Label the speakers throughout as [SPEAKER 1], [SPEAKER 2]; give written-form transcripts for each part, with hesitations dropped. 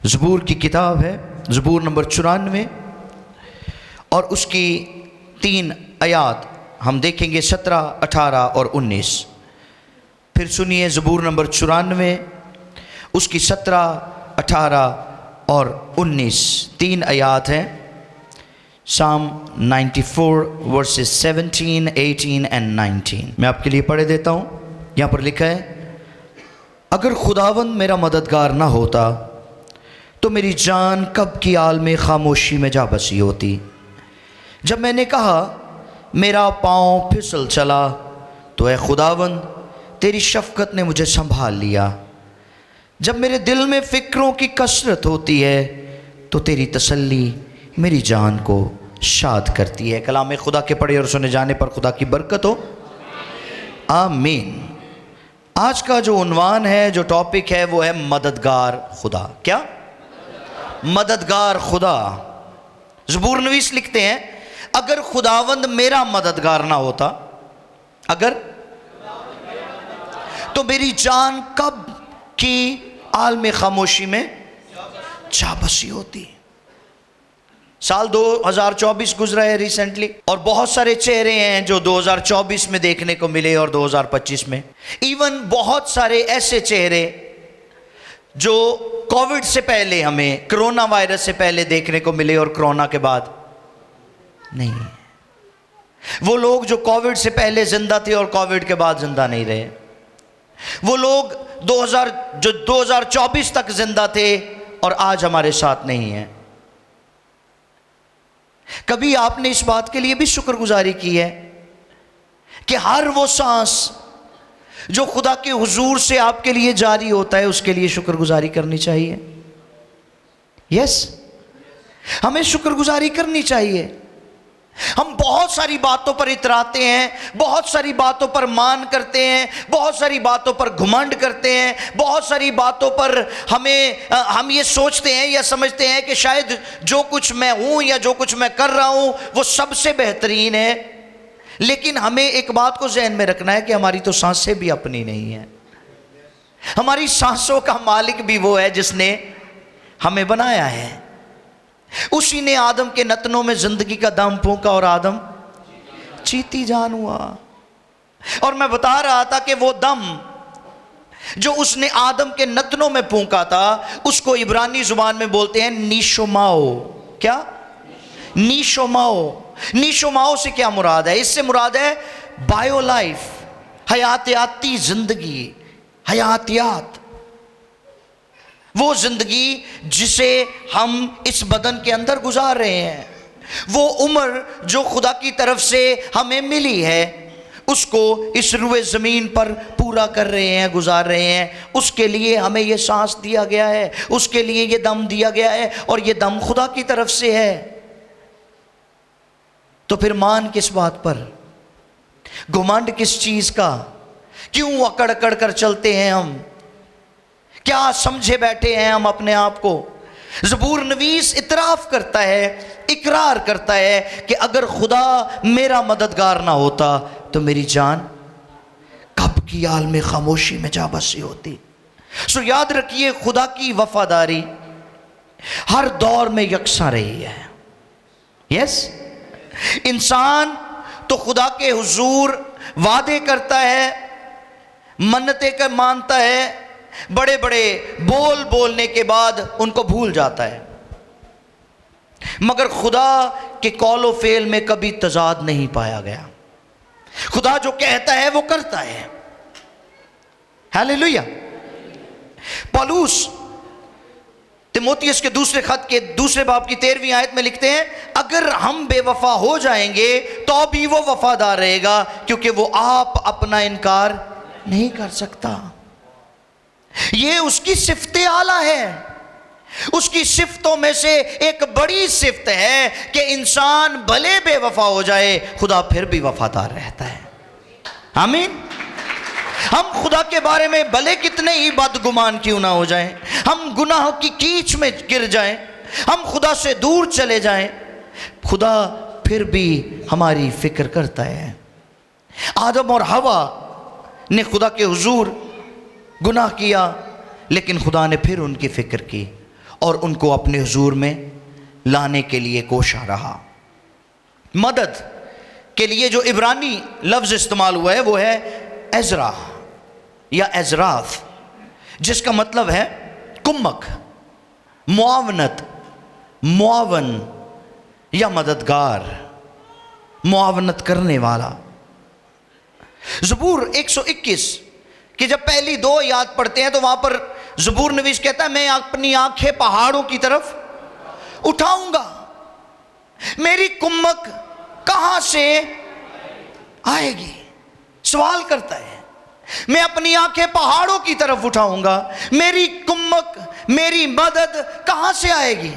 [SPEAKER 1] زبور کی کتاب ہے، زبور نمبر 94 اور اس کی 3 آیات ہم دیکھیں گے، 17، 18 اور 19۔ پھر سنیے زبور نمبر 94 اس کی 17، 18 اور 19 3 آیات ہیں۔ Psalm 94 verses 17, 18 and 19۔ میں آپ کے لیے پڑھ دیتا ہوں۔ یہاں پر لکھا ہے، اگر خداوند میرا مددگار نہ ہوتا تو میری جان کب کی عالم خاموشی میں جا بسی ہوتی۔ جب میں نے کہا میرا پاؤں پھسل چلا تو اے خداوند تیری شفقت نے مجھے سنبھال لیا۔ جب میرے دل میں فکروں کی کثرت ہوتی ہے تو تیری تسلی میری جان کو شاد کرتی ہے۔ کلام خدا کے پڑھے اور سنے جانے پر خدا کی برکت ہو، آمین۔ آج کا جو عنوان ہے، جو ٹاپک ہے، وہ ہے مددگار خدا۔ کیا؟ مددگار خدا۔ زبور نویس لکھتے ہیں، اگر خداوند میرا مددگار نہ ہوتا، اگر تو میری جان کب کی عالم خاموشی میں جا بسی ہوتی۔ سال 2024 گزرا ہے ریسنٹلی، اور بہت سارے چہرے ہیں جو 2024 میں دیکھنے کو ملے اور 2025 میں۔ ایون بہت سارے ایسے چہرے جو کووڈ سے پہلے، ہمیں کرونا وائرس سے پہلے دیکھنے کو ملے اور کرونا کے بعد نہیں۔ وہ لوگ جو کووڈ سے پہلے زندہ تھے اور کووڈ کے بعد زندہ نہیں رہے۔ وہ لوگ جو 2024 تک زندہ تھے اور آج ہمارے ساتھ نہیں ہیں۔ کبھی آپ نے اس بات کے لیے بھی شکر گزاری کی ہے کہ ہر وہ سانس جو خدا کے حضور سے آپ کے لیے جاری ہوتا ہے، اس کے لیے شکر گزاری کرنی چاہیے؟ یس، ہمیں شکر گزاری کرنی چاہیے۔ ہم بہت ساری باتوں پر اتراتے ہیں، بہت ساری باتوں پر مان کرتے ہیں، بہت ساری باتوں پر گھمنڈ کرتے ہیں، بہت ساری باتوں پر ہم یہ سوچتے ہیں یا سمجھتے ہیں کہ شاید جو کچھ میں ہوں یا جو کچھ میں کر رہا ہوں وہ سب سے بہترین ہے۔ لیکن ہمیں ایک بات کو ذہن میں رکھنا ہے کہ ہماری تو سانسیں بھی اپنی نہیں ہیں۔ ہماری سانسوں کا مالک بھی وہ ہے جس نے ہمیں بنایا ہے۔ اسی نے آدم کے نتنوں میں زندگی کا دم پھونکا اور آدم جیتی جان ہوا۔ اور میں بتا رہا تھا کہ وہ دم جو اس نے آدم کے نتنوں میں پھونکا تھا، اس کو عبرانی زبان میں بولتے ہیں نیشوماؤ۔ کیا؟ نیشوماؤ۔ نیشوماؤ سے کیا مراد ہے؟ اس سے مراد ہے بائیو لائف، حیاتیاتی زندگی، حیاتیات، وہ زندگی جسے ہم اس بدن کے اندر گزار رہے ہیں، وہ عمر جو خدا کی طرف سے ہمیں ملی ہے، اس کو اس روئے زمین پر پورا کر رہے ہیں، گزار رہے ہیں۔ اس کے لیے ہمیں یہ سانس دیا گیا ہے، اس کے لیے یہ دم دیا گیا ہے، اور یہ دم خدا کی طرف سے ہے۔ تو پھر مان کس بات پر؟ گھمنڈ کس چیز کا؟ کیوں اکڑ اکڑ کر چلتے ہیں ہم؟ کیا سمجھے بیٹھے ہیں ہم اپنے آپ کو؟ زبور نویس اعتراف کرتا ہے، اقرار کرتا ہے کہ اگر خدا میرا مددگار نہ ہوتا تو میری جان کب کی عالم خاموشی میں جا بسی ہوتی۔ سو یاد رکھیے، خدا کی وفاداری ہر دور میں یکساں رہی ہے۔ یس، انسان تو خدا کے حضور وعدے کرتا ہے، منتیں مانتا ہے، بڑے بڑے بول بولنے کے بعد ان کو بھول جاتا ہے، مگر خدا کے قول و فعل میں کبھی تضاد نہیں پایا گیا۔ خدا جو کہتا ہے وہ کرتا ہے۔ ہیلیلویا۔ پالوس تیموتھیوس کے دوسرے خط کے دوسرے باب کی 13ویں آیت میں لکھتے ہیں، اگر ہم بے وفا ہو جائیں گے تو بھی وہ وفادار رہے گا، کیونکہ وہ آپ اپنا انکار نہیں کر سکتا۔ یہ اس کی صفت اعلیٰ ہے۔ اس کی صفتوں میں سے ایک بڑی صفت ہے کہ انسان بھلے بے وفا ہو جائے، خدا پھر بھی وفادار رہتا ہے۔ آمین۔ ہم خدا کے بارے میں بھلے کتنے ہی بدگمان کیوں نہ ہو جائیں، ہم گناہوں کی کیچ میں گر جائیں، ہم خدا سے دور چلے جائیں، خدا پھر بھی ہماری فکر کرتا ہے۔ آدم اور حوا نے خدا کے حضور گناہ کیا، لیکن خدا نے پھر ان کی فکر کی اور ان کو اپنے حضور میں لانے کے لیے کوشاں رہا۔ مدد کے لیے جو عبرانی لفظ استعمال ہوا ہے وہ ہے عزرا یا عزراف، جس کا مطلب ہے کمک، معاونت، معاون یا مددگار، معاونت کرنے والا۔ زبور 121 کہ جب پہلی 2 آیات پڑھتے ہیں تو وہاں پر زبور نویس کہتا ہے میں اپنی آنکھیں پہاڑوں کی طرف اٹھاؤں گا، میری کمک کہاں سے آئے گی؟ سوال کرتا ہے، میں اپنی آنکھیں پہاڑوں کی طرف اٹھاؤں گا، میری کمک، میری مدد کہاں سے آئے گی؟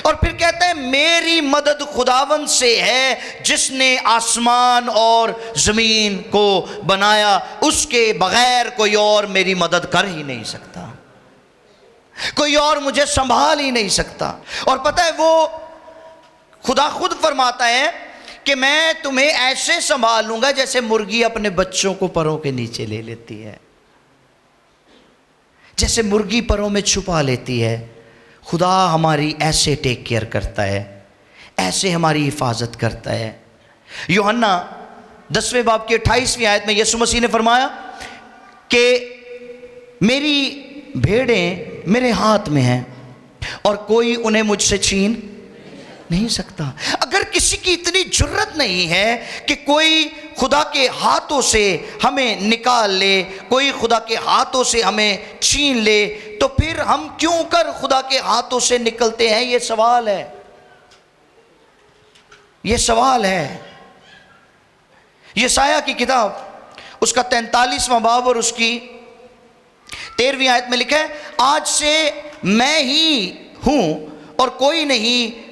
[SPEAKER 1] اور پھر کہتا ہے میری مدد خداوند سے ہے جس نے آسمان اور زمین کو بنایا، اس کے بغیر کوئی اور میری مدد کر ہی نہیں سکتا، کوئی اور مجھے سنبھال ہی نہیں سکتا۔ اور پتہ ہے وہ خدا خود فرماتا ہے کہ میں تمہیں ایسے سنبھال لوں گا جیسے مرغی اپنے بچوں کو پروں کے نیچے لے لیتی ہے، جیسے مرغی پروں میں چھپا لیتی ہے، خدا ہماری ایسے ٹیک کیئر کرتا ہے، ایسے ہماری حفاظت کرتا ہے۔ یوحنا 10ویں باب کی 28ویں آیت میں یسوع مسیح نے فرمایا کہ میری بھیڑیں میرے ہاتھ میں ہیں اور کوئی انہیں مجھ سے چھین نہیں سکتا۔ اگر کسی کی اتنی جرت نہیں ہے کہ کوئی خدا کے ہاتھوں سے ہمیں نکال لے، کوئی خدا کے ہاتھوں سے ہمیں چھین لے، تو پھر ہم کیوں کر خدا کے ہاتھوں سے نکلتے ہیں؟ یہ سوال ہے، یہ سوال ہے۔ یسایہ کی کتاب اس کا 43واں باب اور اس کی 13ویں آیت میں لکھا ہے آج سے میں ہی ہوں اور کوئی نہیں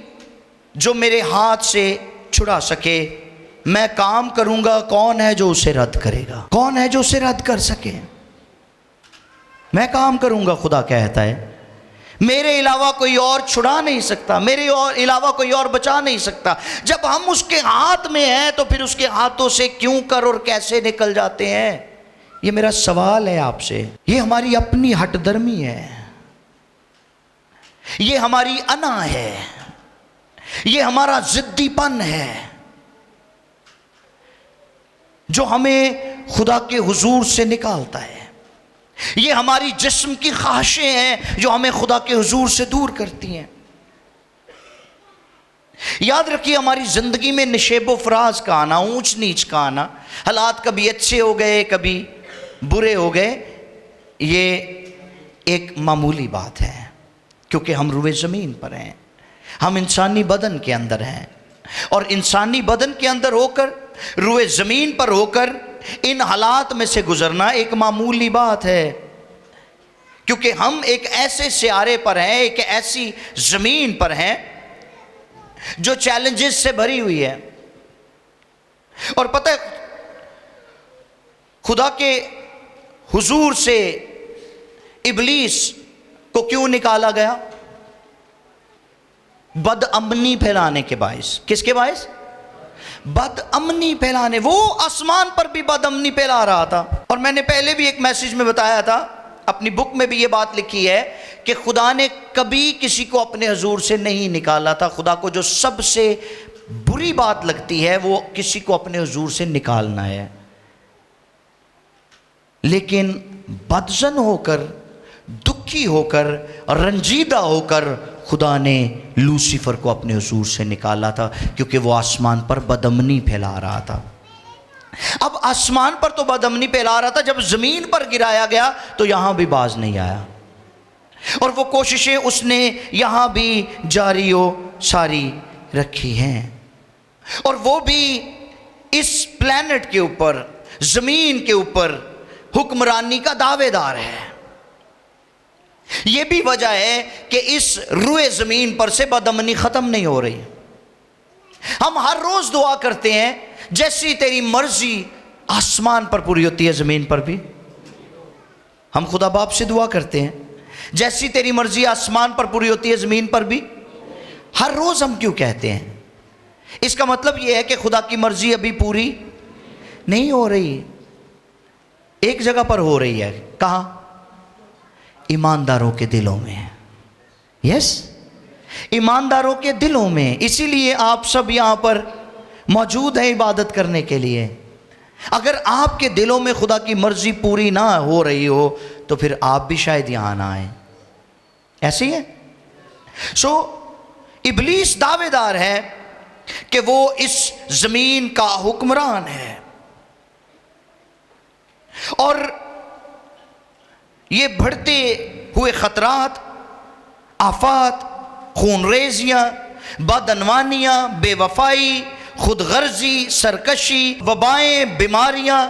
[SPEAKER 1] جو میرے ہاتھ سے چھڑا سکے، میں کام کروں گا، کون ہے جو اسے رد کرے گا؟ کون ہے جو اسے رد کر سکے؟ میں کام کروں گا، خدا کہتا ہے، میرے علاوہ کوئی اور چھڑا نہیں سکتا، میرے علاوہ کوئی اور بچا نہیں سکتا۔ جب ہم اس کے ہاتھ میں ہیں تو پھر اس کے ہاتھوں سے کیوں کر اور کیسے نکل جاتے ہیں؟ یہ میرا سوال ہے آپ سے۔ یہ ہماری اپنی ہٹ درمی ہے، یہ ہماری انا ہے، یہ ہمارا ضدی پن ہے جو ہمیں خدا کے حضور سے نکالتا ہے، یہ ہماری جسم کی خواہشیں ہیں جو ہمیں خدا کے حضور سے دور کرتی ہیں۔ یاد رکھیے ہماری زندگی میں نشیب و فراز کا آنا، اونچ نیچ کا آنا، حالات کبھی اچھے ہو گئے کبھی برے ہو گئے، یہ ایک معمولی بات ہے کیونکہ ہم روئے زمین پر ہیں، ہم انسانی بدن کے اندر ہیں، اور انسانی بدن کے اندر ہو کر، روئے زمین پر ہو کر ان حالات میں سے گزرنا ایک معمولی بات ہے، کیونکہ ہم ایک ایسے سیارے پر ہیں، ایک ایسی زمین پر ہیں جو چیلنجز سے بھری ہوئی ہے۔ اور پتہ ہے خدا کے حضور سے ابلیس کو کیوں نکالا گیا؟ بد امنی پھیلانے کے باعث۔ کس کے باعث؟ بد امنی پھیلانے۔ وہ آسمان پر بھی بد امنی پھیلا رہا تھا، اور میں نے پہلے بھی ایک میسج میں بتایا تھا، اپنی بک میں بھی یہ بات لکھی ہے کہ خدا نے کبھی کسی کو اپنے حضور سے نہیں نکالا تھا۔ خدا کو جو سب سے بری بات لگتی ہے وہ کسی کو اپنے حضور سے نکالنا ہے، لیکن بدظن ہو کر، دکھی ہو کر، رنجیدہ ہو کر خدا نے لوسیفر کو اپنے حضور سے نکالا تھا، کیونکہ وہ آسمان پر بدامنی پھیلا رہا تھا۔ اب آسمان پر تو بدامنی پھیلا رہا تھا، جب زمین پر گرایا گیا تو یہاں بھی باز نہیں آیا، اور وہ کوششیں اس نے یہاں بھی جاری و ساری رکھی ہیں، اور وہ بھی اس پلینٹ کے اوپر، زمین کے اوپر حکمرانی کا دعوے دار ہے۔ یہ بھی وجہ ہے کہ اس روئے زمین پر سے بدامنی ختم نہیں ہو رہی۔ ہم ہر روز دعا کرتے ہیں جیسی تیری مرضی آسمان پر پوری ہوتی ہے زمین پر بھی۔ ہم خدا باپ سے دعا کرتے ہیں جیسی تیری مرضی آسمان پر پوری ہوتی ہے زمین پر بھی۔ ہر روز ہم کیوں کہتے ہیں؟ اس کا مطلب یہ ہے کہ خدا کی مرضی ابھی پوری نہیں ہو رہی، ایک جگہ پر ہو رہی ہے۔ کہاں؟ ایمانداروں کے دلوں میں، یس، ایمانداروں کے دلوں میں. اسی لیے آپ سب یہاں پر موجود ہیں عبادت کرنے کے لیے. اگر آپ کے دلوں میں خدا کی مرضی پوری نہ ہو رہی ہو تو پھر آپ بھی شاید یہاں نہ آئیں. ایسے ہی ہے. ابلیس دعوے دار ہے کہ وہ اس زمین کا حکمران ہے، اور یہ بڑھتے ہوئے خطرات، آفات، خون ریزیاں، بدعنوانیاں، بے وفائی، خود غرضی، سرکشی، وبائیں، بیماریاں،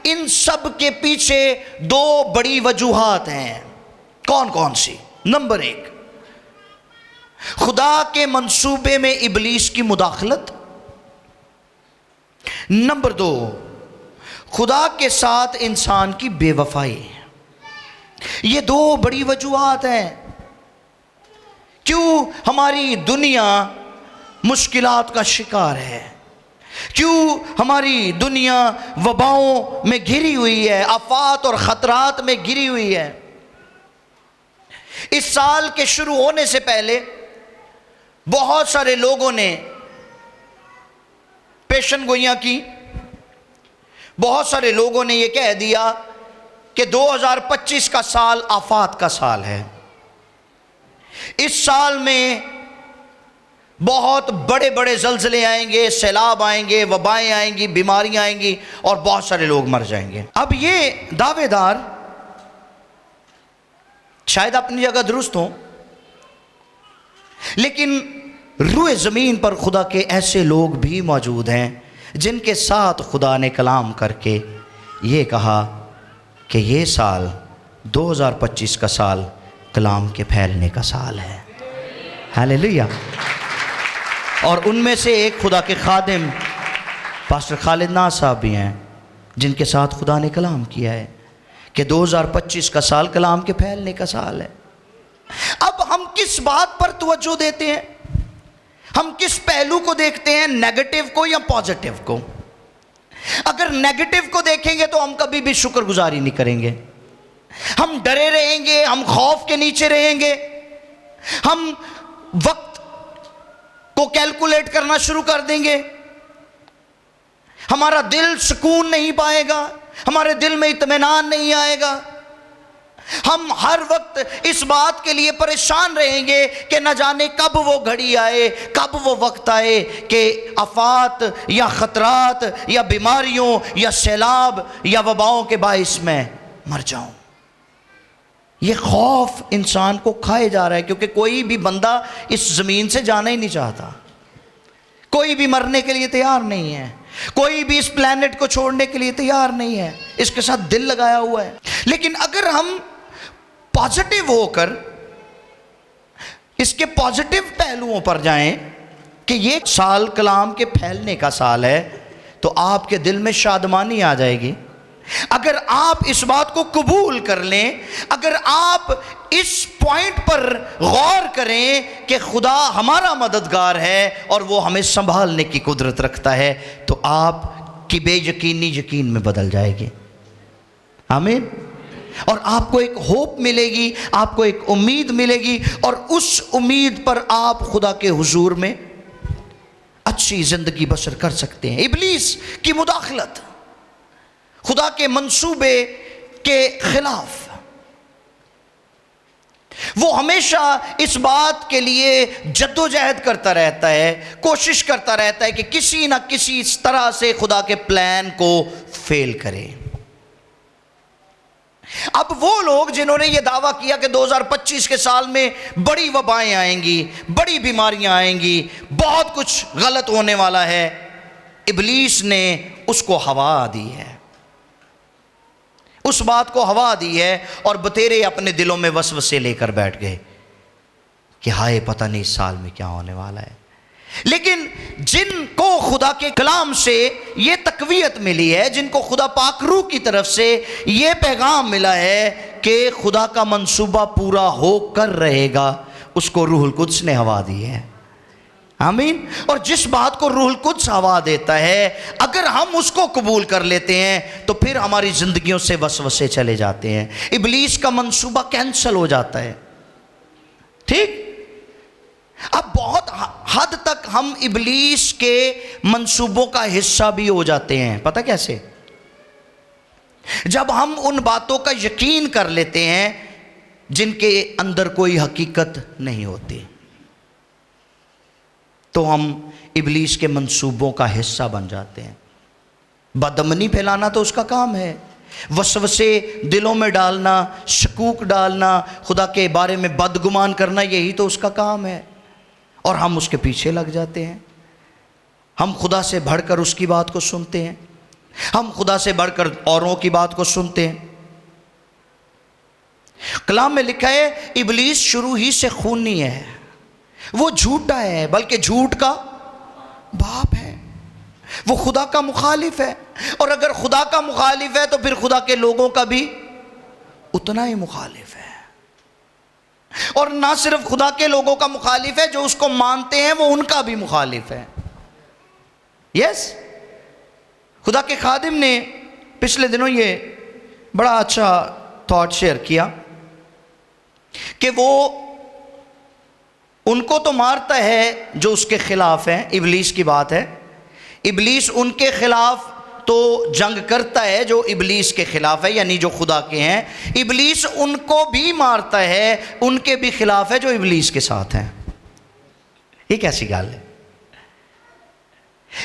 [SPEAKER 1] ان سب کے پیچھے دو بڑی وجوہات ہیں. کون کون سی؟ نمبر 1، خدا کے منصوبے میں ابلیس کی مداخلت. نمبر 2، خدا کے ساتھ انسان کی بے وفائی. یہ دو بڑی وجوہات ہیں کیوں ہماری دنیا مشکلات کا شکار ہے، کیوں ہماری دنیا وباؤں میں گھری ہوئی ہے، آفات اور خطرات میں گھری ہوئی ہے. اس سال کے شروع ہونے سے پہلے بہت سارے لوگوں نے پیشن گوئیاں کی. بہت سارے لوگوں نے یہ کہہ دیا کہ 2025 کا سال آفات کا سال ہے. اس سال میں بہت بڑے بڑے زلزلے آئیں گے، سیلاب آئیں گے، وبائیں آئیں گی، بیماریاں آئیں گی، اور بہت سارے لوگ مر جائیں گے. اب یہ دعوے دار شاید اپنی جگہ درست ہوں، لیکن روئے زمین پر خدا کے ایسے لوگ بھی موجود ہیں جن کے ساتھ خدا نے کلام کر کے یہ کہا کہ یہ سال 2025 کا سال کلام کے پھیلنے کا سال ہے. ہیلیلویہ. اور ان میں سے ایک خدا کے خادم پاسٹر خالد ناز صاحب بھی ہیں جن کے ساتھ خدا نے کلام کیا ہے کہ 2025 کا سال کلام کے پھیلنے کا سال ہے. اب ہم کس بات پر توجہ دیتے ہیں؟ ہم کس پہلو کو دیکھتے ہیں، نیگیٹو کو یا پازیٹو کو؟ اگر نیگیٹو کو دیکھیں گے تو ہم کبھی بھی شکر گزاری نہیں کریں گے. ہم ڈرے رہیں گے، ہم خوف کے نیچے رہیں گے، ہم وقت کو کیلکولیٹ کرنا شروع کر دیں گے، ہمارا دل سکون نہیں پائے گا، ہمارے دل میں اطمینان نہیں آئے گا. ہم ہر وقت اس بات کے لیے پریشان رہیں گے کہ نہ جانے کب وہ گھڑی آئے، کب وہ وقت آئے کہ آفات یا خطرات یا بیماریوں یا سیلاب یا وباؤں کے باعث میں مر جاؤں. یہ خوف انسان کو کھائے جا رہا ہے، کیونکہ کوئی بھی بندہ اس زمین سے جانا ہی نہیں چاہتا، کوئی بھی مرنے کے لیے تیار نہیں ہے، کوئی بھی اس پلانٹ کو چھوڑنے کے لیے تیار نہیں ہے، اس کے ساتھ دل لگایا ہوا ہے. لیکن اگر ہم پازیٹیو ہو کر اس کے پازیٹیو پہلوؤں پر جائیں کہ یہ سال کلام کے پھیلنے کا سال ہے، تو آپ کے دل میں شادمانی آ جائے گی. اگر آپ اس بات کو قبول کر لیں، اگر آپ اس پوائنٹ پر غور کریں کہ خدا ہمارا مددگار ہے اور وہ ہمیں سنبھالنے کی قدرت رکھتا ہے، تو آپ کی بے یقینی یقین میں بدل جائے گی. آمین. اور آپ کو ایک ہوپ ملے گی، آپ کو ایک امید ملے گی، اور اس امید پر آپ خدا کے حضور میں اچھی زندگی بسر کر سکتے ہیں. ابلیس کی مداخلت خدا کے منصوبے کے خلاف، وہ ہمیشہ اس بات کے لیے جدوجہد کرتا رہتا ہے، کوشش کرتا رہتا ہے کہ کسی نہ کسی طرح سے خدا کے پلان کو فیل کرے. اب وہ لوگ جنہوں نے یہ دعویٰ کیا کہ 2025 کے سال میں بڑی وبائیں آئیں گی، بڑی بیماریاں آئیں گی، بہت کچھ غلط ہونے والا ہے، ابلیس نے اس کو ہوا دی ہے، اس بات کو ہوا دی ہے، اور بتیرے اپنے دلوں میں وسوسے لے کر بیٹھ گئے کہ ہائے پتہ نہیں اس سال میں کیا ہونے والا ہے. لیکن جن کو خدا کے کلام سے یہ تقویت ملی ہے، جن کو خدا پاک روح کی طرف سے یہ پیغام ملا ہے کہ خدا کا منصوبہ پورا ہو کر رہے گا، اس کو روح القدس نے ہوا دی ہے. آمین. اور جس بات کو روح القدس ہوا دیتا ہے، اگر ہم اس کو قبول کر لیتے ہیں تو پھر ہماری زندگیوں سے وسوسے چلے جاتے ہیں، ابلیس کا منصوبہ کینسل ہو جاتا ہے. ٹھیک. اب بہت حد تک ہم ابلیس کے منصوبوں کا حصہ بھی ہو جاتے ہیں. پتہ کیسے؟ جب ہم ان باتوں کا یقین کر لیتے ہیں جن کے اندر کوئی حقیقت نہیں ہوتی، تو ہم ابلیس کے منصوبوں کا حصہ بن جاتے ہیں. بدامنی پھیلانا تو اس کا کام ہے، وسوسے دلوں میں ڈالنا، شکوک ڈالنا، خدا کے بارے میں بدگمان کرنا، یہی تو اس کا کام ہے. اور ہم اس کے پیچھے لگ جاتے ہیں. ہم خدا سے بڑھ کر اس کی بات کو سنتے ہیں، ہم خدا سے بڑھ کر اوروں کی بات کو سنتے ہیں. کلام میں لکھا ہے ابلیس شروع ہی سے خونی ہے، وہ جھوٹا ہے، بلکہ جھوٹ کا باپ ہے، وہ خدا کا مخالف ہے. اور اگر خدا کا مخالف ہے تو پھر خدا کے لوگوں کا بھی اتنا ہی مخالف ہے. اور نہ صرف خدا کے لوگوں کا مخالف ہے، جو اس کو مانتے ہیں وہ ان کا بھی مخالف ہے. یس، خدا کے خادم نے پچھلے دنوں یہ بڑا اچھا تھاٹ شیئر کیا کہ وہ ان کو تو مارتا ہے جو اس کے خلاف ہیں. ابلیس کی بات ہے، ابلیس ان کے خلاف تو جنگ کرتا ہے جو ابلیس کے خلاف ہے، یعنی جو خدا کے ہیں. ابلیس ان کو بھی مارتا ہے، ان کے بھی خلاف ہے جو ابلیس کے ساتھ ہیں. یہ کیسی گال ہے؟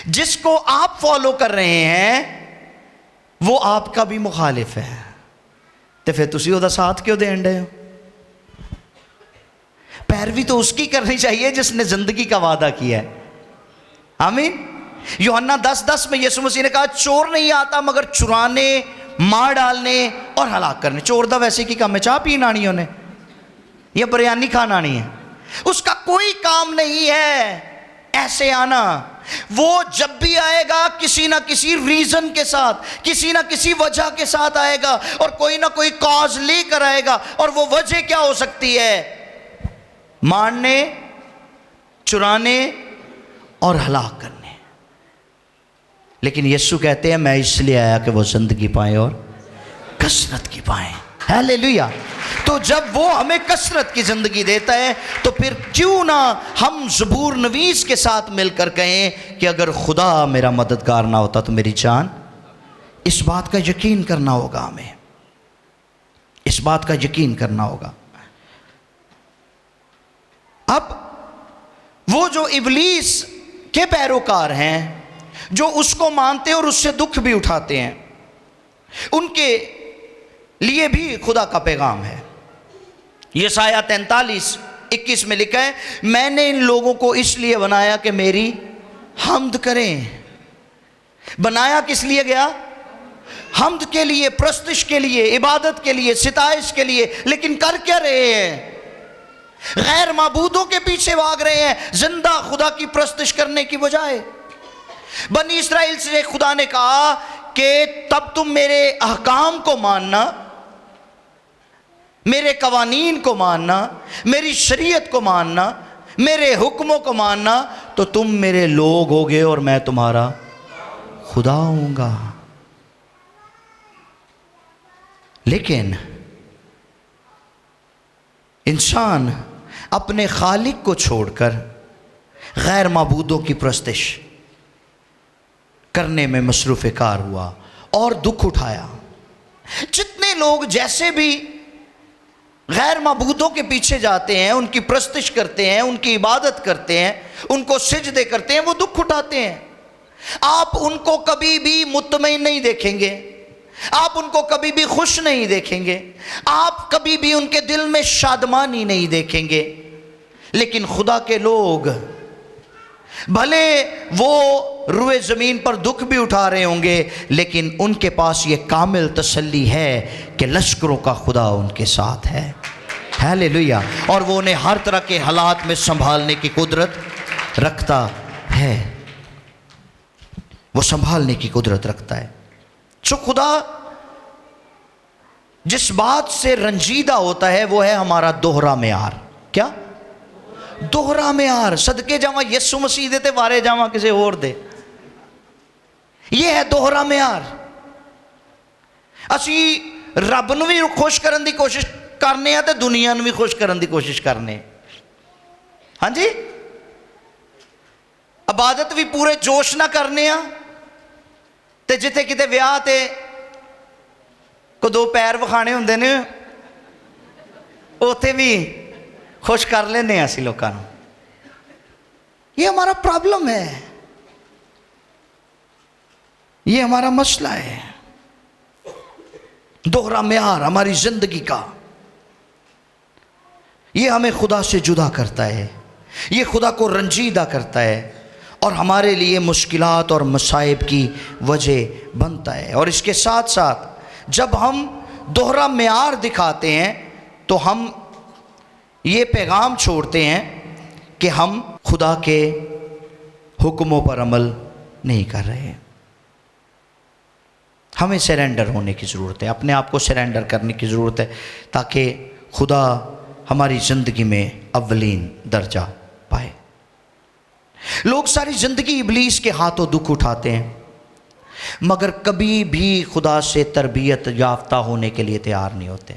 [SPEAKER 1] جس کو آپ فالو کر رہے ہیں وہ آپ کا بھی مخالف ہے، تو پھر تسی وہ ساتھ کیوں دین رہے ہو؟ پیروی تو اس کی کرنی چاہیے جس نے زندگی کا وعدہ کیا ہے. آمین. یوحنا 10:10 میں یسوع مسیح نے کہا چور نہیں آتا مگر چرانے، مار ڈالنے اور ہلاک کرنے. چور دا ویسے کی کام ہے؟ چاہ پین آنی ہونے یا بریانی کھانا آنی ہے؟ اس کا کوئی کام نہیں ہے ایسے آنا. وہ جب بھی آئے گا کسی نہ کسی ریزن کے ساتھ، کسی نہ کسی وجہ کے ساتھ آئے گا، اور کوئی نہ کوئی کاز لے کر آئے گا. اور وہ وجہ کیا ہو سکتی ہے؟ مارنے، چرانے اور ہلاک کرنے. لیکن یسوع کہتے ہیں میں اس لیے آیا کہ وہ زندگی پائیں اور کثرت کی پائیں. ہیلیلویا. تو جب وہ ہمیں کثرت کی زندگی دیتا ہے تو پھر کیوں نہ ہم زبور نویس کے ساتھ مل کر کہیں کہ اگر خدا میرا مددگار نہ ہوتا تو میری جان. اس بات کا یقین کرنا ہوگا، ہمیں اس بات کا یقین کرنا ہوگا. اب وہ جو ابلیس کے پیروکار ہیں، جو اس کو مانتے ہیں اور اس سے دکھ بھی اٹھاتے ہیں، ان کے لیے بھی خدا کا پیغام ہے. یسایہ 43:21 میں لکھا ہے میں نے ان لوگوں کو اس لیے بنایا کہ میری حمد کریں. بنایا کس لیے گیا؟ حمد کے لیے، پرستش کے لیے، عبادت کے لیے، ستائش کے لیے. لیکن کر کیا رہے ہیں؟ غیر معبودوں کے پیچھے بھاگ رہے ہیں، زندہ خدا کی پرستش کرنے کی بجائے. بنی اسرائیل سے خدا نے کہا کہ تب تم میرے احکام کو ماننا، میرے قوانین کو ماننا، میری شریعت کو ماننا، میرے حکموں کو ماننا، تو تم میرے لوگ ہوگے اور میں تمہارا خدا ہوں گا. لیکن انسان اپنے خالق کو چھوڑ کر غیر معبودوں کی پرستش کرنے میں مصروف کار ہوا اور دکھ اٹھایا. جتنے لوگ جیسے بھی غیر معبودوں کے پیچھے جاتے ہیں، ان کی پرستش کرتے ہیں، ان کی عبادت کرتے ہیں، ان کو سجدے کرتے ہیں، وہ دکھ اٹھاتے ہیں. آپ ان کو کبھی بھی مطمئن نہیں دیکھیں گے، آپ ان کو کبھی بھی خوش نہیں دیکھیں گے، آپ کبھی بھی ان کے دل میں شادمانی نہیں دیکھیں گے. لیکن خدا کے لوگ بھلے وہ روئے زمین پر دکھ بھی اٹھا رہے ہوں گے، لیکن ان کے پاس یہ کامل تسلی ہے کہ لشکروں کا خدا ان کے ساتھ ہے. ہیلیلویا. اور وہ انہیں ہر طرح کے حالات میں سنبھالنے کی قدرت رکھتا ہے، وہ سنبھالنے کی قدرت رکھتا ہے. جو خدا جس بات سے رنجیدہ ہوتا ہے وہ ہے ہمارا دوہرا معیار. کیا؟ دوہرا معیار. صدقے جاواں یسوع مسیح دے تے وارے جاواں کسے اور دے. یہ ہے دوہرا معیار. اسی رب نو بھی خوش کرن دی کوشش کرنے ہیں تے دنیا نو بھی خوش کرن دی کوشش کرنے. ہاں جی. عبادت بھی پورے جوش نہ کرنے تے جتے کتے ویاہ تے کو دو پیر وکھانے ہوندے نے اوتھے بھی خوش کر لینے اسی لوکاں نوں. یہ ہمارا پرابلم ہے, یہ ہمارا مسئلہ ہے. دوہرا معیار ہماری زندگی کا, یہ ہمیں خدا سے جدا کرتا ہے, یہ خدا کو رنجیدہ کرتا ہے اور ہمارے لیے مشکلات اور مصائب کی وجہ بنتا ہے. اور اس کے ساتھ ساتھ جب ہم دوہرا معیار دکھاتے ہیں تو ہم یہ پیغام چھوڑتے ہیں کہ ہم خدا کے حکموں پر عمل نہیں کر رہے. ہمیں سرنڈر ہونے کی ضرورت ہے, اپنے آپ کو سرنڈر کرنے کی ضرورت ہے تاکہ خدا ہماری زندگی میں اولین درجہ پائے. لوگ ساری زندگی ابلیس کے ہاتھوں دکھ اٹھاتے ہیں مگر کبھی بھی خدا سے تربیت یافتہ ہونے کے لیے تیار نہیں ہوتے,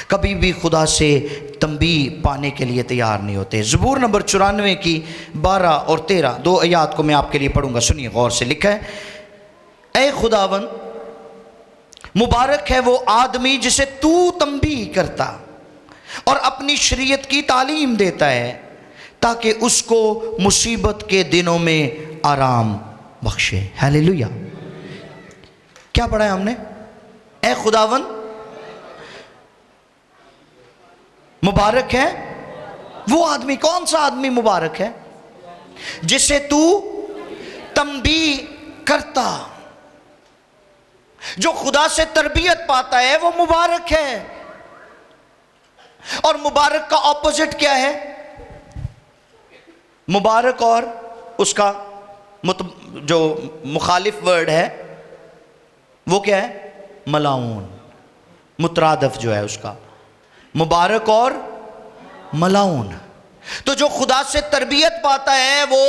[SPEAKER 1] کبھی بھی خدا سے تنبیہ پانے کے لیے تیار نہیں ہوتے. زبور نمبر 94 کی 12 اور 13 دو آیات کو میں آپ کے لیے پڑھوں گا, سنیے غور سے. لکھا ہے, اے خداوند مبارک ہے وہ آدمی جسے تو تنبیہ کرتا اور اپنی شریعت کی تعلیم دیتا ہے تاکہ اس کو مصیبت کے دنوں میں آرام بخشے. ہیلیلویا. کیا پڑھا ہے ہم نے؟ اے خداوند مبارک ہے وہ آدمی. کون سا آدمی مبارک ہے؟ جسے تو تنبیہ کرتا, جو خدا سے تربیت پاتا ہے وہ مبارک ہے. اور مبارک کا اپوزٹ کیا ہے؟ مبارک اور اس کا جو مخالف ورڈ ہے وہ کیا ہے؟ ملعون. مترادف جو ہے اس کا مبارک اور ملعون. تو جو خدا سے تربیت پاتا ہے وہ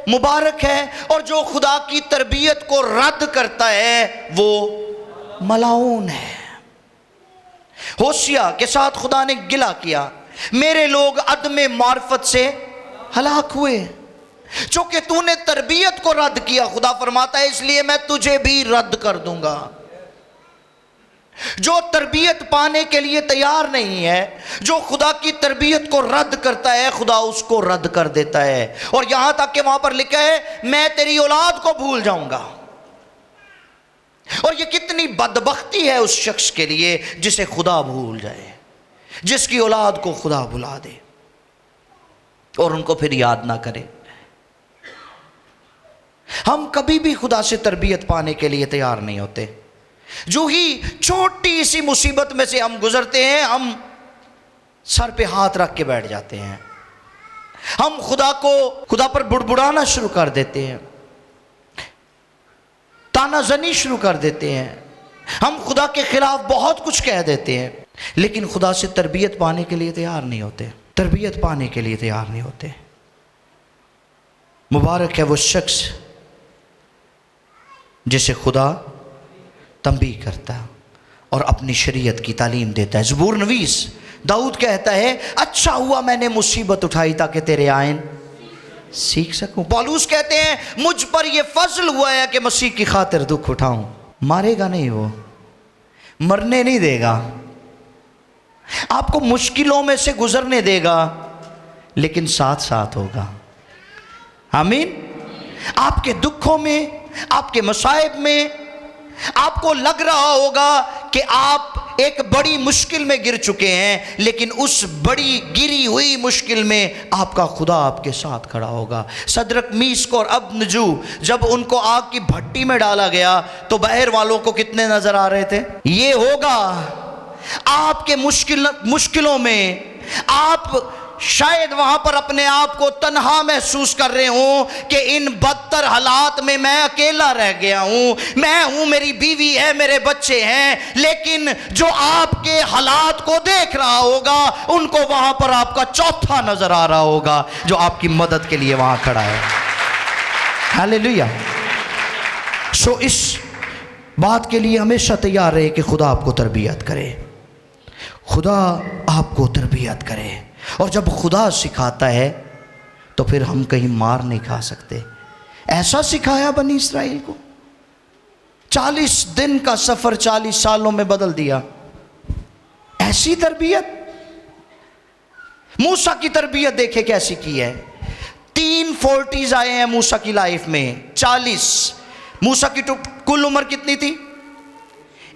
[SPEAKER 1] مبارک ہے اور جو خدا کی تربیت کو رد کرتا ہے وہ ملعون ہے. ہوشیہ کے ساتھ خدا نے گلہ کیا, میرے لوگ عدم معرفت سے ہلاک ہوئے چونکہ تو نے تربیت کو رد کیا. خدا فرماتا ہے اس لیے میں تجھے بھی رد کر دوں گا. جو تربیت پانے کے لیے تیار نہیں ہے, جو خدا کی تربیت کو رد کرتا ہے, خدا اس کو رد کر دیتا ہے. اور یہاں تک کہ وہاں پر لکھا ہے میں تیری اولاد کو بھول جاؤں گا. اور یہ کتنی بدبختی ہے اس شخص کے لیے جسے خدا بھول جائے, جس کی اولاد کو خدا بھلا دے اور ان کو پھر یاد نہ کرے. ہم کبھی بھی خدا سے تربیت پانے کے لیے تیار نہیں ہوتے. جو ہی چھوٹی سی مصیبت میں سے ہم گزرتے ہیں ہم سر پہ ہاتھ رکھ کے بیٹھ جاتے ہیں, ہم خدا پر بڑبڑانا شروع کر دیتے ہیں, تانا زنی شروع کر دیتے ہیں, ہم خدا کے خلاف بہت کچھ کہہ دیتے ہیں لیکن خدا سے تربیت پانے کے لیے تیار نہیں ہوتے, تربیت پانے کے لیے تیار نہیں ہوتے. مبارک ہے وہ شخص جسے خدا تنبیہ کرتا اور اپنی شریعت کی تعلیم دیتا ہے. زبور نویس داؤد کہتا ہے اچھا ہوا میں نے مصیبت اٹھائی تاکہ تیرے آئین سیکھ سکوں. پالوس کہتے ہیں مجھ پر یہ فضل ہوا ہے کہ مسیح کی خاطر دکھ اٹھاؤں. مارے گا نہیں, وہ مرنے نہیں دے گا, آپ کو مشکلوں میں سے گزرنے دے گا لیکن ساتھ ساتھ ہوگا. آمین. آپ کے دکھوں میں, آپ کے مصائب میں آپ کو لگ رہا ہوگا کہ آپ ایک بڑی مشکل میں گر چکے ہیں لیکن اس بڑی گری ہوئی مشکل میں آپ کا خدا آپ کے ساتھ کھڑا ہوگا. صدرک میشک اور ابدنجو جب ان کو آگ کی بھٹی میں ڈالا گیا تو بحر والوں کو کتنے نظر آ رہے تھے؟ یہ ہوگا آپ کے مشکلوں میں آپ شاید وہاں پر اپنے آپ کو تنہا محسوس کر رہے ہوں کہ ان بدتر حالات میں میں اکیلا رہ گیا ہوں, میں ہوں, میری بیوی ہے, میرے بچے ہیں, لیکن جو آپ کے حالات کو دیکھ رہا ہوگا ان کو وہاں پر آپ کا چوتھا نظر آ رہا ہوگا جو آپ کی مدد کے لیے وہاں کھڑا ہے. ہیلیلویا. سو اس بات کے لیے ہمیشہ تیار رہے کہ خدا آپ کو تربیت کرے, خدا آپ کو تربیت کرے. اور جب خدا سکھاتا ہے تو پھر ہم کہیں مار نہیں کھا سکتے, ایسا سکھایا بنی اسرائیل کو. 40 دن کا سفر 40 سالوں میں بدل دیا. ایسی تربیت. موسیٰ کی تربیت دیکھے کیسی کی ہے. 3 40s آئے ہیں موسیٰ کی لائف میں. 40. موسیٰ کی کل عمر کتنی تھی؟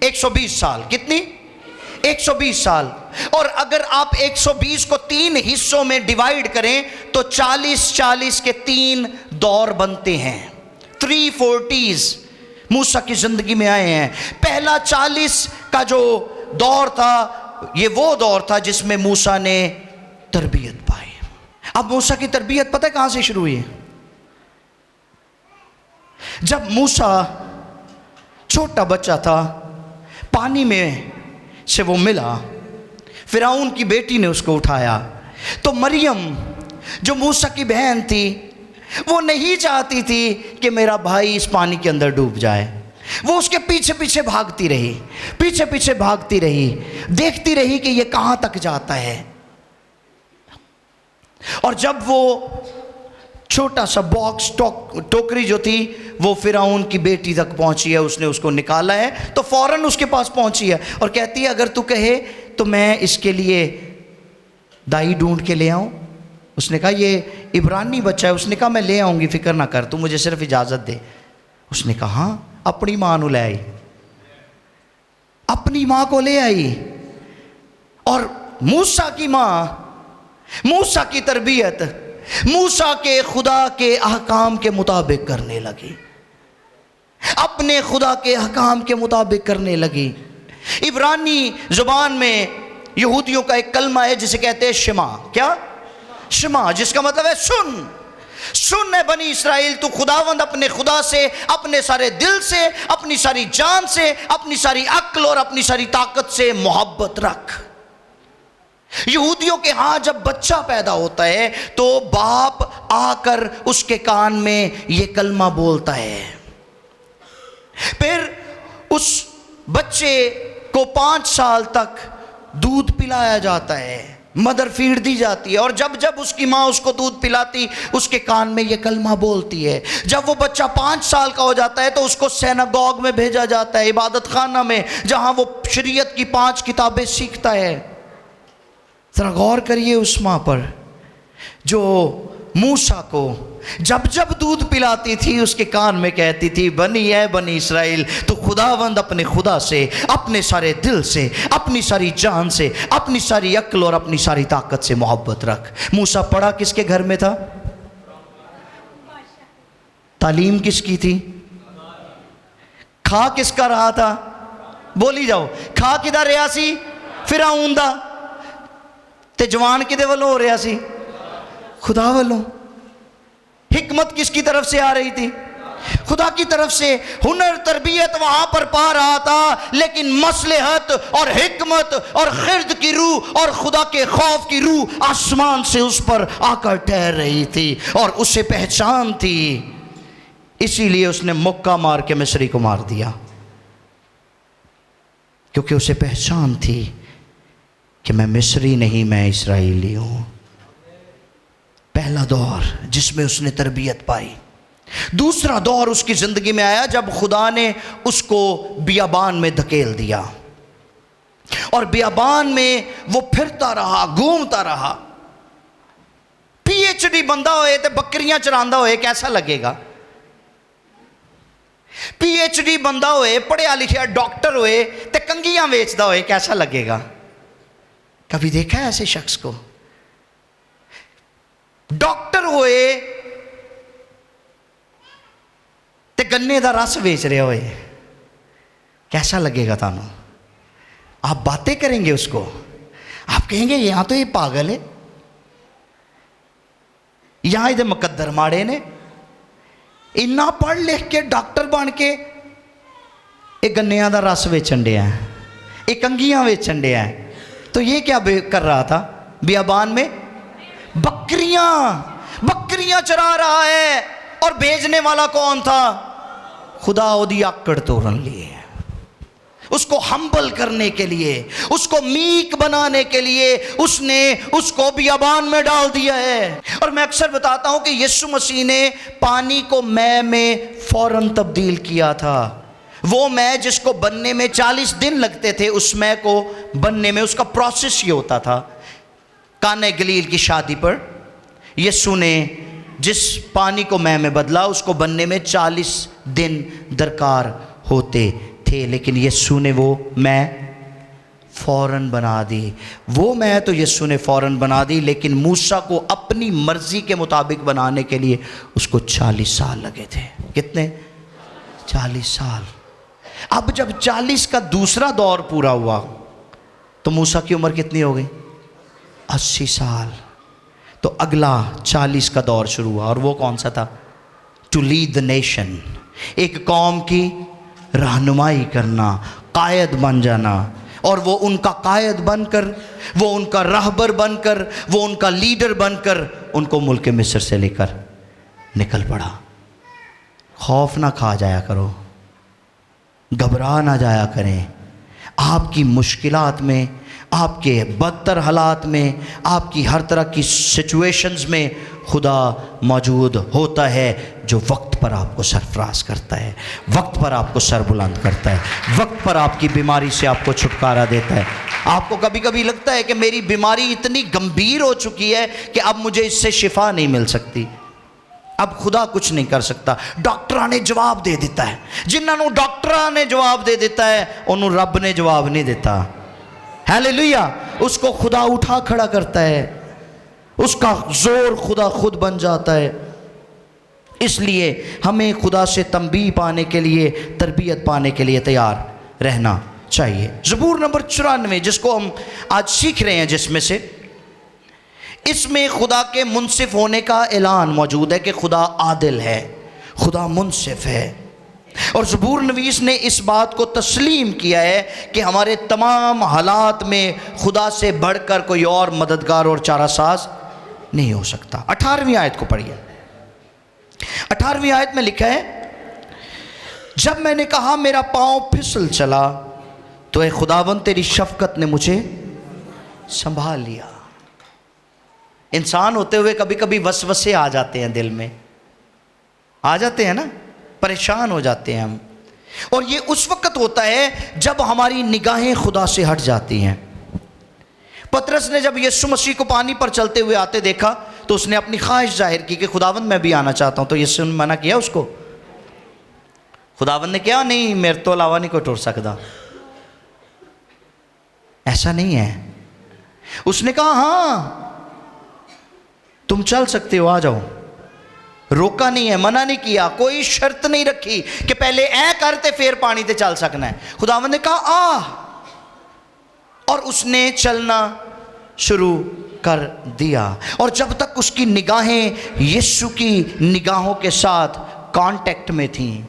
[SPEAKER 1] 120 سال. کتنی؟ 120 سال. اور اگر آپ 120 کو 3 حصوں میں ڈیوائیڈ کریں تو 40 کے 3 دور بنتے ہیں. 3 40s موسیٰ کی زندگی میں آئے ہیں. پہلا 40 کا جو دور تھا یہ وہ دور تھا جس میں موسیٰ نے تربیت پائی. اب موسیٰ کی تربیت پتہ ہے کہاں سے شروع ہوئی ہے؟ جب موسیٰ چھوٹا بچہ تھا پانی میں سے وہ ملا, فرعون کی بیٹی نے اس کو اٹھایا. تو مریم جو موسیٰ کی بہن تھی وہ نہیں چاہتی تھی کہ میرا بھائی اس پانی کے اندر ڈوب جائے. وہ اس کے پیچھے پیچھے بھاگتی رہی, دیکھتی رہی کہ یہ کہاں تک جاتا ہے. اور جب وہ چھوٹا سا باکس ٹوکری جو تھی وہ فرعون کی بیٹی تک پہنچی ہے, اس نے اس کو نکالا ہے تو فوراً اس کے پاس پہنچی ہے اور کہتی ہے اگر تو کہے تو میں اس کے لیے دائی ڈھونڈ کے لے آؤں. اس نے کہا یہ عبرانی بچہ ہے. اس نے کہا میں لے آؤں گی, فکر نہ کر, تو مجھے صرف اجازت دے. اس نے کہا ہاں. اپنی ماں کو لے آئی, اپنی ماں کو لے آئی. اور موسیٰ کی ماں موسیٰ کی تربیت موسیٰ کے خدا کے احکام کے مطابق کرنے لگی, اپنے خدا کے احکام کے مطابق کرنے لگی. عبرانی زبان میں یہودیوں کا ایک کلمہ ہے جسے کہتے ہیں شما. کیا؟ شما, جس کا مطلب ہے سن. سن ہے بنی اسرائیل, تو خداوند اپنے خدا سے, اپنے سارے دل سے, اپنی ساری جان سے, اپنی ساری عقل اور اپنی ساری طاقت سے محبت رکھ. یہودیوں کے ہاں جب بچہ پیدا ہوتا ہے تو باپ آ کر اس کے کان میں یہ کلمہ بولتا ہے. پھر اس بچے کو 5 سال تک دودھ پلایا جاتا ہے, مدر فیڈ دی جاتی ہے. اور جب اس کی ماں اس کو دودھ پلاتی اس کے کان میں یہ کلمہ بولتی ہے. جب وہ بچہ 5 سال کا ہو جاتا ہے تو اس کو سیناگوگ میں بھیجا جاتا ہے, عبادت خانہ میں, جہاں وہ شریعت کی 5 کتابیں سیکھتا ہے. ذرا غور کریے اس ماں پر جو موسیٰ کو جب دودھ پلاتی تھی اس کے کان میں کہتی تھی بنی اسرائیل تو خداوند اپنے خدا سے, اپنے سارے دل سے, اپنی ساری جان سے, اپنی ساری عقل اور اپنی ساری طاقت سے محبت رکھ. موسیٰ پڑھا کس کے گھر میں تھا؟ تعلیم کس کی تھی؟ کھا کس کا رہا تھا؟ بولی جاؤ. کھا کدھر رہا سی؟ فرعون دا. تے جوان کدے والوں ہو رہا سی؟ خدا والوں. حکمت کس کی طرف سے آ رہی تھی؟ خدا کی طرف سے. ہنر تربیت وہاں پر پا رہا تھا لیکن مصلحت اور حکمت اور خرد کی روح اور خدا کے خوف کی روح آسمان سے اس پر آ کر ٹھہر رہی تھی اور اسے پہچان تھی. اسی لیے اس نے مکہ مار کے مصری کو مار دیا, کیونکہ اسے پہچان تھی کہ میں مصری نہیں, میں اسرائیلی ہوں. پہلا دور جس میں اس نے تربیت پائی. دوسرا دور اس کی زندگی میں آیا جب خدا نے اس کو بیابان میں دھکیل دیا اور بیابان میں وہ پھرتا رہا, گھومتا رہا. PhD بندہ ہوئے تے بکریاں چراندا ہوئے کیسا لگے گا؟ PhD بندہ ہوئے, پڑھیا لکھیا ڈاکٹر ہوئے تے کنگیاں ویچدا ہوئے کیسا لگے گا؟ کبھی دیکھا ہے ایسے شخص کو؟ ڈاکٹر ہوئے تے گنے دا رس بیچ رہے ہوئے کیسا لگے گا تانوں؟ آپ باتیں کریں گے اس کو, آپ کہیں گے یہاں تو یہ پاگل ہے, یہاں یہ مقدر ماڑے نے, اتنا پڑھ لکھ کے ڈاکٹر بن کے ایک گنیاں دا رس بیچن ڈیا ہے, ایک کنگیاں بیچن ڈیا ہے. تو یہ کیا کر رہا تھا بیابان میں؟ بکریاں چرا رہا ہے. اور بھیجنے والا کون تھا؟ خدا. دی آکڑ توڑن لیے اس کو ہمبل کرنے کے لیے، اس کو میک بنانے کے لیے اس نے اس کو بیابان میں ڈال دیا ہے۔ اور میں اکثر بتاتا ہوں کہ یسوع مسیح نے پانی کو میں فوراً تبدیل کیا تھا۔ وہ میں جس کو بننے میں 40 دن لگتے تھے، اس میں کو بننے میں اس کا پروسیس یہ ہوتا تھا۔ کانے گلیل کی شادی پر یسوع نے جس پانی کو میں بدلا، اس کو بننے میں 40 دن درکار ہوتے تھے، لیکن یسوع نے وہ میں فوراً بنا دی۔ وہ میں تو یسوع نے فوراً بنا دی، لیکن موسیٰ کو اپنی مرضی کے مطابق بنانے کے لیے اس کو 40 سال لگے تھے۔ کتنے؟ 40 سال۔ اب جب 40 کا دوسرا دور پورا ہوا تو موسیٰ کی عمر کتنی ہو گئی؟ 80 سال۔ تو اگلا 40 کا دور شروع ہوا، اور وہ کون سا تھا؟ ٹو لیڈ دا نیشن، ایک قوم کی رہنمائی کرنا، قائد بن جانا۔ اور وہ ان کا قائد بن کر، وہ ان کا رہبر بن کر، وہ ان کا لیڈر بن کر ان کو ملک مصر سے لے کر نکل پڑا۔ خوف نہ کھا جایا کرو، گھبرا نہ جایا کریں۔ آپ کی مشکلات میں، آپ کے بدتر حالات میں، آپ کی ہر طرح کی سچویشنز میں خدا موجود ہوتا ہے، جو وقت پر آپ کو سرفراز کرتا ہے، وقت پر آپ کو سر بلند کرتا ہے، وقت پر آپ کی بیماری سے آپ کو چھٹکارا دیتا ہے۔ آپ کو کبھی کبھی لگتا ہے کہ میری بیماری اتنی گمبھیر ہو چکی ہے کہ اب مجھے اس سے شفا نہیں مل سکتی، اب خدا کچھ نہیں کر سکتا۔ ڈاکٹراں نے جواب دے دیتا ہے، جنہاں نوں ڈاکٹراں نے جواب دے دیتا ہے انہوں رب نے جواب نہیں دیتا۔ ہیلیلویا! اس کو خدا اٹھا کھڑا کرتا ہے، اس کا زور خدا خود بن جاتا ہے۔ اس لیے ہمیں خدا سے تنبیہ پانے کے لیے، تربیت پانے کے لیے تیار رہنا چاہیے۔ زبور نمبر 94 جس کو ہم آج سیکھ رہے ہیں، جس میں سے اس میں خدا کے منصف ہونے کا اعلان موجود ہے کہ خدا عادل ہے، خدا منصف ہے۔ اور زبور نویس نے اس بات کو تسلیم کیا ہے کہ ہمارے تمام حالات میں خدا سے بڑھ کر کوئی اور مددگار اور چارہ ساز نہیں ہو سکتا۔ 18ویں آیت کو پڑھیے۔ 18ویں آیت میں لکھا ہے، جب میں نے کہا میرا پاؤں پھسل چلا تو اے خداوند تیری شفقت نے مجھے سنبھال لیا۔ انسان ہوتے ہوئے کبھی کبھی وسوسے آ جاتے ہیں، دل میں آ جاتے ہیں نا، پریشان ہو جاتے ہیں ہم، اور یہ اس وقت ہوتا ہے جب ہماری نگاہیں خدا سے ہٹ جاتی ہیں۔ پترس نے جب یسوع مسیح کو پانی پر چلتے ہوئے آتے دیکھا تو اس نے اپنی خواہش ظاہر کی کہ خداوند میں بھی آنا چاہتا ہوں، تو یسوع نے منع کیا اس کو؟ خداوند نے کیا؟ نہیں، میرے تو علاوہ نہیں کوئی ٹر سکتا۔ ایسا نہیں ہے، اس نے کہا ہاں تم چل سکتے ہو، آ جاؤ۔ روکا نہیں ہے، منع نہیں کیا، کوئی شرط نہیں رکھی کہ پہلے اے کرتے پھر پانی تے چل سکنا ہے۔ خداوند نے کہا آ، اور اس نے چلنا شروع کر دیا۔ اور جب تک اس کی نگاہیں یسوع کی نگاہوں کے ساتھ کانٹیکٹ میں تھیں،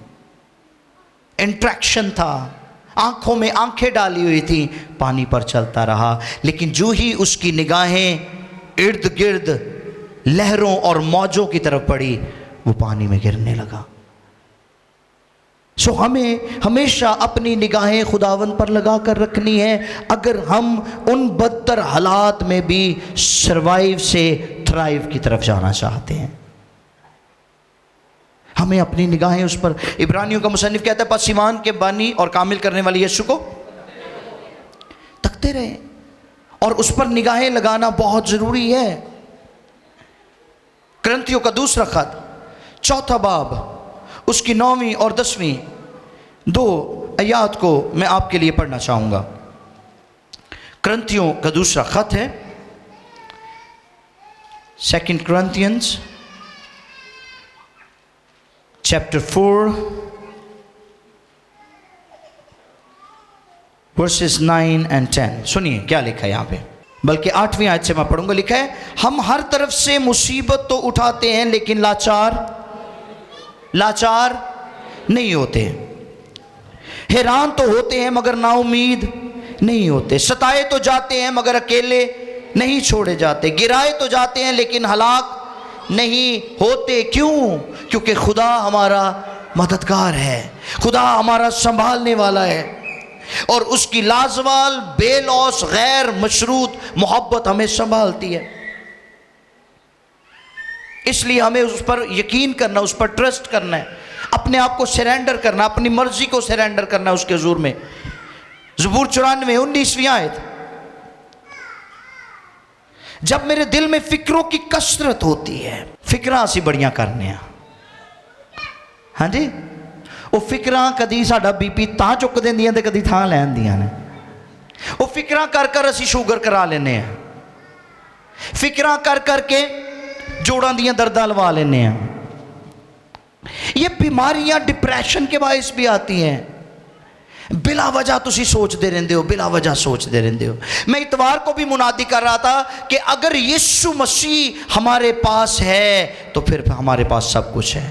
[SPEAKER 1] انٹریکشن تھا، آنکھوں میں آنکھیں ڈالی ہوئی تھی، پانی پر چلتا رہا۔ لیکن جو ہی اس کی نگاہیں ارد گرد لہروں اور موجوں کی طرف پڑی، وہ پانی میں گرنے لگا۔ سو ہمیں ہمیشہ اپنی نگاہیں خداوند پر لگا کر رکھنی ہے، اگر ہم ان بدتر حالات میں بھی سروائیو سے تھرائیو کی طرف جانا چاہتے ہیں۔ ہمیں اپنی نگاہیں اس پر، عبرانیوں کا مصنف کہتا ہے پس ایمان کے بانی اور کامل کرنے والی یسوع کو تکتے رہیں، اور اس پر نگاہیں لگانا بہت ضروری ہے۔ کرنتھیوں کا دوسرا خط 4 باب اس کی 9ویں اور 10ویں 2 آیات کو میں آپ کے لیے پڑھنا چاہوں گا۔ کرنتھیوں کا دوسرا خط ہے 2 Corinthians chapter 4 verses 9 and 10۔ سنیے کیا لکھا ہے یہاں پہ، بلکہ 8ویں آیت سے میں پڑھوں گا۔ لکھا ہے، ہم ہر طرف سے مصیبت تو اٹھاتے ہیں لیکن لاچار نہیں ہوتے، حیران تو ہوتے ہیں مگر نا امید نہیں ہوتے، ستائے تو جاتے ہیں مگر اکیلے نہیں چھوڑے جاتے، گرائے تو جاتے ہیں لیکن ہلاک نہیں ہوتے۔ کیوں؟ کیونکہ خدا ہمارا مددگار ہے، خدا ہمارا سنبھالنے والا ہے۔ اور اس کی لازوال بے لوث غیر مشروط محبت ہمیں سنبھالتی ہے۔ اس لیے ہمیں اس پر یقین کرنا، اس پر ٹرسٹ کرنا ہے، اپنے آپ کو سرینڈر کرنا، اپنی مرضی کو سرینڈر کرنا ہے اس کے حضور میں۔ زبور 94 19ویں آیت، جب میرے دل میں فکروں کی کثرت ہوتی ہے، فکراں اسی بڑیاں کرنے ہیں، ہاں جی، وہ فکراں کدی ساڈا بی پی تاں چک دیندیاں تے کدی تھاں لین دیاں نے، وہ فکراں کر کر اسی شوگر کرا لینے ہیں، فکراں کر کر کے جوڑاں دیاں درداں لوا لینے ہیں۔ یہ بیماریاں ڈپریشن کے باعث بھی آتی ہیں، بلا وجہ تسی سوچ دے رہندے ہو، بلا وجہ سوچ دے رہندے ہو۔ میں اتوار کو بھی منادی کر رہا تھا کہ اگر یسوع مسیح ہمارے پاس ہے تو پھر ہمارے پاس سب کچھ ہے،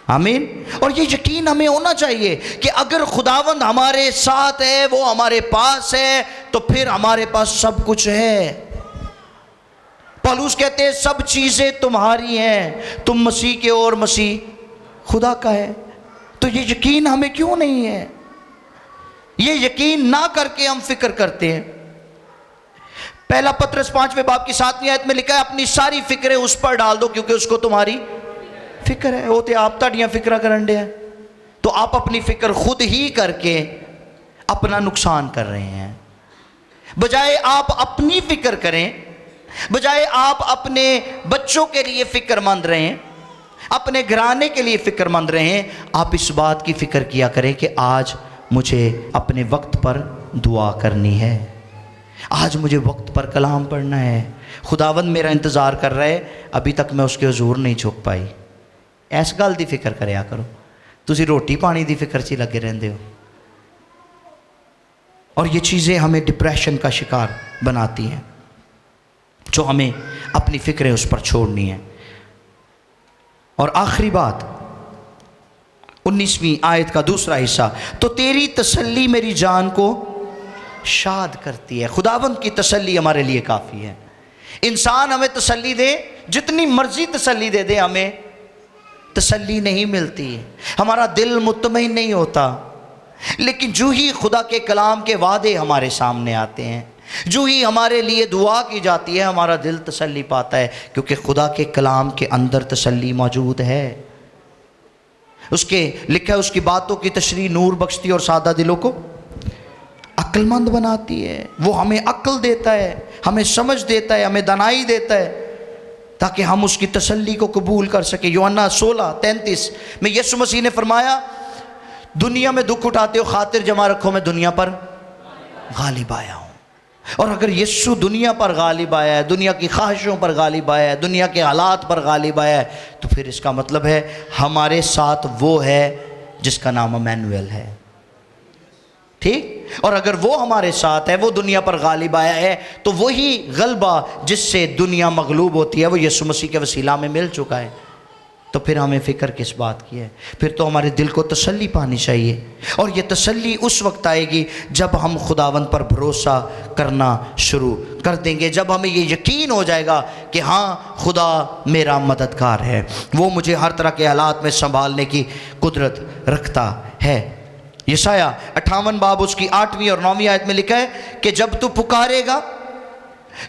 [SPEAKER 1] آمین۔ اور یہ یقین ہمیں ہونا چاہیے کہ اگر خداوند ہمارے ساتھ ہے، وہ ہمارے پاس ہے، تو پھر ہمارے پاس سب کچھ ہے۔ پالوس کہتے ہیں سب چیزیں تمہاری ہیں، تم مسیح کے اور مسیح خدا کا ہے۔ تو یہ یقین ہمیں کیوں نہیں ہے؟ یہ یقین نہ کر کے ہم فکر کرتے ہیں۔ پہلا پطرس 5 باب کی 7ویں آیت میں لکھا ہے اپنی ساری فکریں اس پر ڈال دو کیونکہ اس کو تمہاری فکر ہے۔ ہوتے آپ تاڑیاں فکرہ کرن دے ہیں تو آپ اپنی فکر خود ہی کر کے اپنا نقصان کر رہے ہیں۔ بجائے آپ اپنی فکر کریں، بجائے آپ اپنے بچوں کے لیے فکر مند رہیں، اپنے گھرانے کے لیے فکر مند رہیں، آپ اس بات کی فکر کیا کریں کہ آج مجھے اپنے وقت پر دعا کرنی ہے، آج مجھے وقت پر کلام پڑھنا ہے، خداوند میرا انتظار کر رہا ہے، ابھی تک میں اس کے حضور نہیں جھک پائی۔ ایس گل دی فکر کریا کرو، تسی روٹی پانی دی فکر چی لگے رہندے ہو۔ اور یہ چیزیں ہمیں ڈپریشن کا شکار بناتی ہیں، جو ہمیں اپنی فکریں اس پر چھوڑنی ہیں۔ اور آخری بات 19ویں آیت کا دوسرا حصہ، تو تیری تسلی میری جان کو شاد کرتی ہے۔ خداوند کی تسلی ہمارے لیے کافی ہے۔ انسان ہمیں تسلی دے، جتنی مرضی تسلی دے دے، ہمیں تسلی نہیں ملتی، ہمارا دل مطمئن نہیں ہوتا۔ لیکن جو ہی خدا کے کلام کے وعدے ہمارے سامنے آتے ہیں، جو ہی ہمارے لیے دعا کی جاتی ہے، ہمارا دل تسلی پاتا ہے، کیونکہ خدا کے کلام کے اندر تسلی موجود ہے۔ اس کے لکھا ہے اس کی باتوں کی تشریح نور بخشتی اور سادہ دلوں کو عقل مند بناتی ہے۔ وہ ہمیں عقل دیتا ہے، ہمیں سمجھ دیتا ہے، ہمیں دانائی دیتا ہے تاکہ ہم اس کی تسلی کو قبول کر سکیں۔ یوحنا 16:33 میں یسوع مسیح نے فرمایا دنیا میں دکھ اٹھاتے ہو، خاطر جمع رکھو میں دنیا پر غالب آیا ہوں۔ اور اگر یسوع دنیا پر غالب آیا ہے، دنیا کی خواہشوں پر غالب آیا ہے، دنیا کے حالات پر غالب آیا ہے، تو پھر اس کا مطلب ہے ہمارے ساتھ وہ ہے جس کا نام ایمانویل ہے، ٹھیک؟ اور اگر وہ ہمارے ساتھ ہے، وہ دنیا پر غالب آیا ہے، تو وہی غلبہ جس سے دنیا مغلوب ہوتی ہے وہ یسوع مسیح کے وسیلہ میں مل چکا ہے۔ تو پھر ہمیں فکر کس بات کی ہے؟ پھر تو ہمارے دل کو تسلی پانی چاہیے، اور یہ تسلی اس وقت آئے گی جب ہم خداوند پر بھروسہ کرنا شروع کر دیں گے، جب ہمیں یہ یقین ہو جائے گا کہ ہاں خدا میرا مددگار ہے، وہ مجھے ہر طرح کے حالات میں سنبھالنے کی قدرت رکھتا ہے۔ یسایہ 58 باب اس کی 8ویں اور 9ویں آیت میں لکھا ہے کہ جب تو پکارے گا،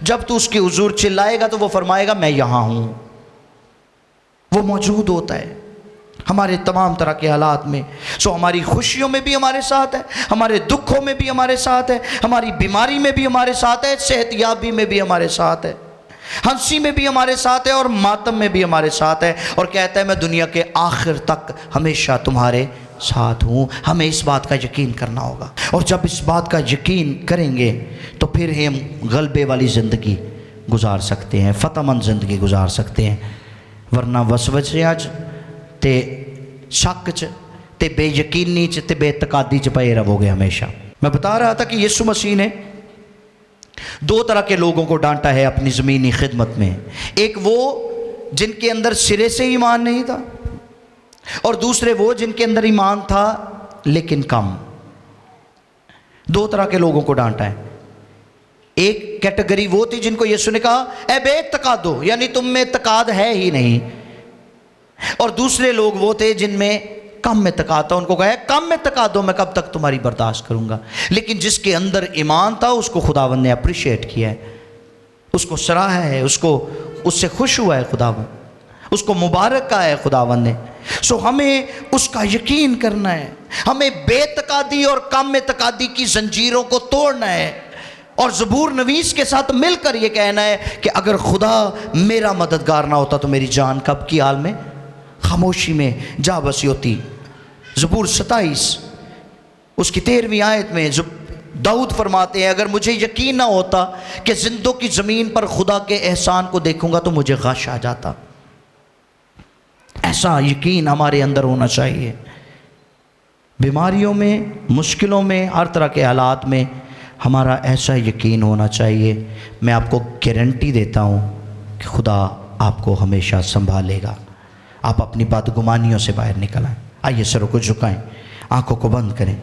[SPEAKER 1] جب تو اس کے حضور چلائے گا، تو وہ فرمائے گا میں یہاں ہوں۔ وہ موجود ہوتا ہے ہمارے تمام طرح کے حالات میں۔ ہماری خوشیوں میں بھی ہمارے ساتھ ہے، ہمارے دکھوں میں بھی ہمارے ساتھ ہے، ہماری بیماری میں بھی ہمارے ساتھ ہے، صحت یابی میں بھی ہمارے ساتھ ہے، ہنسی میں بھی ہمارے ساتھ ہے، اور ماتم میں بھی ہمارے ساتھ ہے، اور کہتا ہے میں دنیا کے آخر تک ہمیشہ تمہارے ساتھ ہوں۔ ہمیں اس بات کا یقین کرنا ہوگا، اور جب اس بات کا یقین کریں گے تو پھر ہم غلبے والی زندگی گزار سکتے ہیں، فتح مند زندگی گزار سکتے ہیں۔ ورنہ وسوسیاں تے شک تے بے یقینی تے بے اعتقادی پائے رہو گے ہمیشہ۔ میں بتا رہا تھا کہ یسوع مسیح نے 2 طرح کے لوگوں کو ڈانٹا ہے اپنی زمینی خدمت میں، ایک وہ جن کے اندر سرے سے ایمان نہیں تھا، اور دوسرے وہ جن کے اندر ایمان تھا لیکن کم۔ 2 طرح کے لوگوں کو ڈانٹا ہے۔ ایک کیٹیگری وہ تھی جن کو یسوع نے کہا اے بے اعتقادو، یعنی تم میں اعتقاد ہے ہی نہیں، اور دوسرے لوگ وہ تھے جن میں کم میں تکا تھا، ان کو کہا کم میں تکا دو، میں کب تک تمہاری برداشت کروں گا. لیکن جس کے اندر ایمان تھا اس کو خداوند نے اپریشیٹ کیا ہے، اس کو سراہا ہے، اس سے خوش ہوا ہے خداوند، اس کو مبارک کہا ہے خداوند نے. سو ہمیں اس کا یقین کرنا ہے، ہمیں بے تقادی اور کم میں تقادی کی زنجیروں کو توڑنا ہے، اور زبور نویس کے ساتھ مل کر یہ کہنا ہے کہ اگر خدا میرا مددگار نہ ہوتا تو میری جان کب کی حال میں خاموشی میں جا بسی ہوتی. زبور 27 اس کی 13ویں آیت میں داؤد فرماتے ہیں اگر مجھے یقین نہ ہوتا کہ زندوں کی زمین پر خدا کے احسان کو دیکھوں گا تو مجھے غش آ جاتا. ایسا یقین ہمارے اندر ہونا چاہیے. بیماریوں میں، مشکلوں میں، ہر طرح کے حالات میں ہمارا ایسا یقین ہونا چاہیے. میں آپ کو گارنٹی دیتا ہوں کہ خدا آپ کو ہمیشہ سنبھالے گا. آپ اپنی بدگمانیوں سے باہر نکل آئیں. آئیے سروں کو جھکائیں، آنکھوں کو بند کریں.